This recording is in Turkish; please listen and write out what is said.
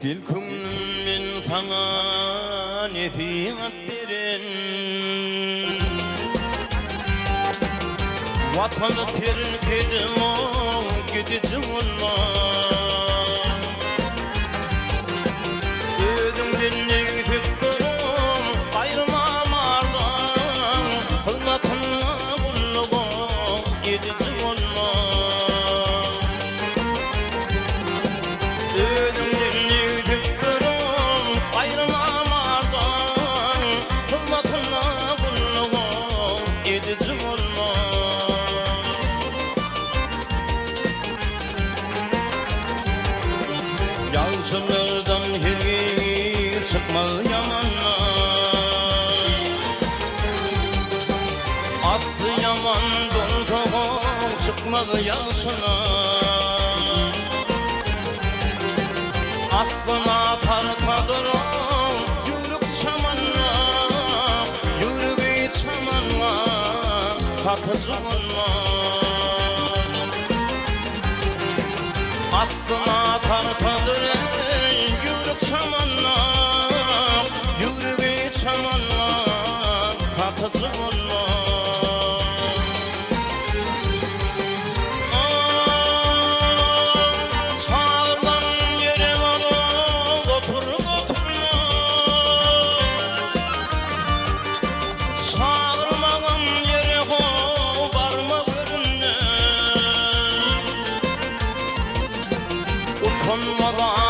Gel kümlüm men sana nesihat beren. Vatanı terk edemem, gideceğim olma. Özümden ne gidip durum, ayrılmam ardan. Kılmatınla kulluğum, gideceğim olma. Özümden ne gidip durum, ayrılmam ardan. Kılmatınla kulluğum, gideceğim olma. Yalçınlardan hiç çıkmaz yamanlar. Attı yaman dolduğum çıkmaz yalçına. Aklına tartadırım yürük çamanla. Yürük çamanla katıcımınla. Aklına tartadırım yürük çamanla. Yürük çamanla katıcımınla. Konmadan